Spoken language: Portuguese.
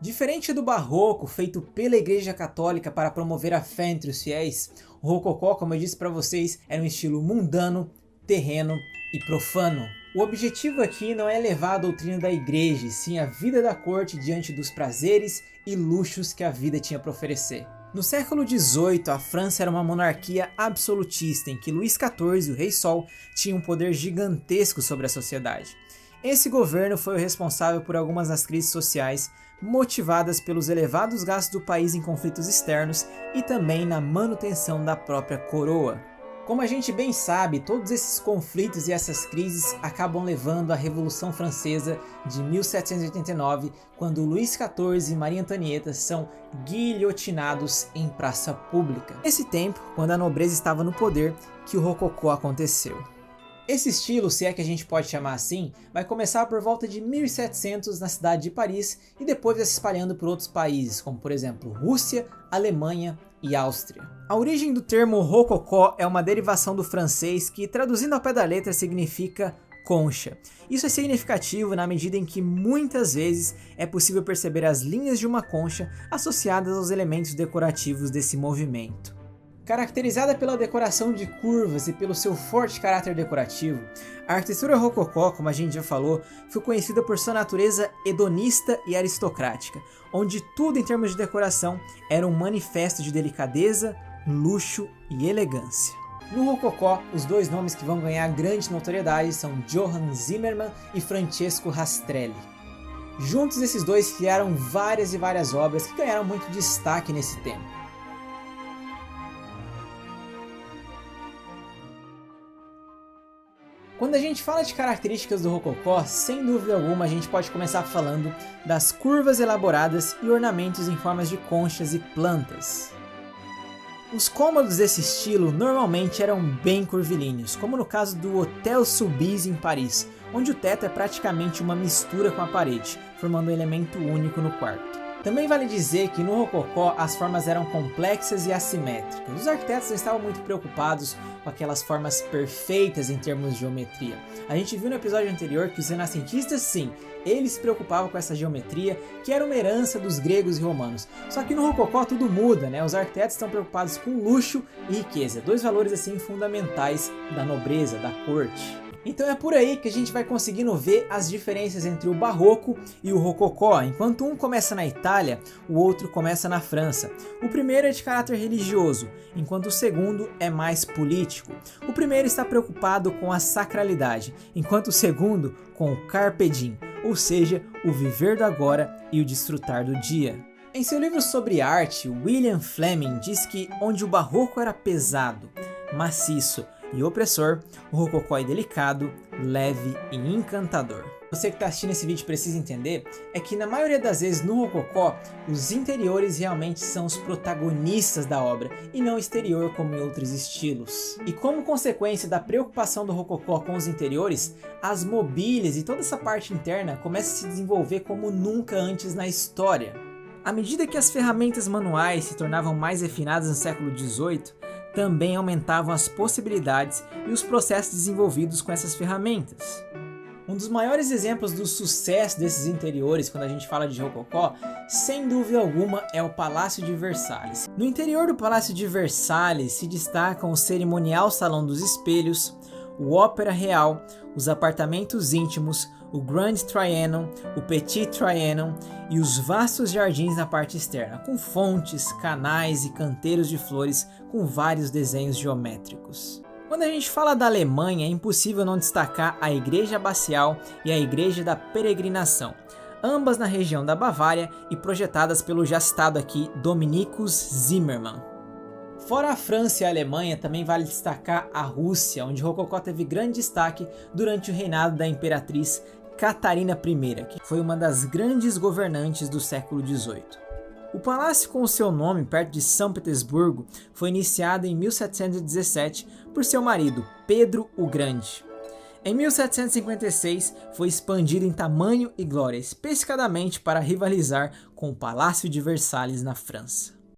Diferente do barroco, feito pela Igreja Católica para promover a fé entre os fiéis, o rococó, como eu disse para vocês, era um estilo mundano, terreno e profano. O objetivo aqui não é levar a doutrina da igreja, e sim a vida da corte diante dos prazeres e luxos que a vida tinha para oferecer. No século XVIII, a França era uma monarquia absolutista, em que Luís XIV, o Rei Sol, tinha um poder gigantesco sobre a sociedade. Esse governo foi o responsável por algumas das crises sociais, motivadas pelos elevados gastos do país em conflitos externos e também na manutenção da própria coroa. Como a gente bem sabe, todos esses conflitos e essas crises acabam levando à Revolução Francesa de 1789, quando Luís XIV e Maria Antonieta são guilhotinados em praça pública. Nesse tempo, quando a nobreza estava no poder, que o rococó aconteceu. Esse estilo, se é que a gente pode chamar assim, vai começar por volta de 1700 na cidade de Paris e depois vai se espalhando por outros países, como por exemplo Rússia, Alemanha e Áustria. A origem do termo rococó é uma derivação do francês que, traduzindo ao pé da letra, significa concha. Isso é significativo na medida em que muitas vezes é possível perceber as linhas de uma concha associadas aos elementos decorativos desse movimento. Caracterizada pela decoração de curvas e pelo seu forte caráter decorativo, a arquitetura rococó, como a gente já falou, foi conhecida por sua natureza hedonista e aristocrática, onde tudo em termos de decoração era um manifesto de delicadeza, luxo e elegância. No rococó, os dois nomes que vão ganhar grande notoriedade são Johann Zimmermann e Francesco Rastrelli. Juntos, esses dois criaram várias e várias obras que ganharam muito destaque nesse tempo. Quando a gente fala de características do rococó, sem dúvida alguma a gente pode começar falando das curvas elaboradas e ornamentos em formas de conchas e plantas. Os cômodos desse estilo normalmente eram bem curvilíneos, como no caso do Hotel Soubise em Paris, onde o teto é praticamente uma mistura com a parede, formando um elemento único no quarto. Também vale dizer que no rococó as formas eram complexas e assimétricas. Os arquitetos não estavam muito preocupados com aquelas formas perfeitas em termos de geometria. A gente viu no episódio anterior que os renascentistas, sim, eles se preocupavam com essa geometria, que era uma herança dos gregos e romanos. Só que no rococó tudo muda, né? Os arquitetos estão preocupados com luxo e riqueza, dois valores assim fundamentais da nobreza, da corte. Então é por aí que a gente vai conseguindo ver as diferenças entre o barroco e o rococó. Enquanto um começa na Itália, o outro começa na França. O primeiro é de caráter religioso, enquanto o segundo é mais político. O primeiro está preocupado com a sacralidade, enquanto o segundo com o carpe diem, ou seja, o viver do agora e o desfrutar do dia. Em seu livro sobre arte, William Fleming diz que onde o barroco era pesado, maciço e opressor, o rococó é delicado, leve e encantador. Você que está assistindo esse vídeo precisa entender é que na maioria das vezes no rococó, os interiores realmente são os protagonistas da obra e não o exterior como em outros estilos. E como consequência da preocupação do rococó com os interiores, as mobílias e toda essa parte interna começam a se desenvolver como nunca antes na história. À medida que as ferramentas manuais se tornavam mais refinadas no século XVIII, também aumentavam as possibilidades e os processos desenvolvidos com essas ferramentas. Um dos maiores exemplos do sucesso desses interiores quando a gente fala de rococó, sem dúvida alguma, é o Palácio de Versalhes. No interior do Palácio de Versalhes se destacam o cerimonial Salão dos Espelhos, o Ópera Real, os apartamentos íntimos, o Grand Trianon, o Petit Trianon e os vastos jardins na parte externa, com fontes, canais e canteiros de flores com vários desenhos geométricos. Quando a gente fala da Alemanha, é impossível não destacar a Igreja Abacial e a Igreja da Peregrinação, ambas na região da Bavária e projetadas pelo já citado aqui Dominikus Zimmermann. Fora a França e a Alemanha, também vale destacar a Rússia, onde o rococó teve grande destaque durante o reinado da imperatriz Catarina I, que foi uma das grandes governantes do século XVIII. O palácio com o seu nome, perto de São Petersburgo, foi iniciado em 1717 por seu marido, Pedro o Grande. Em 1756, foi expandido em tamanho e glória, especificadamente para rivalizar com o Palácio de Versalhes na França.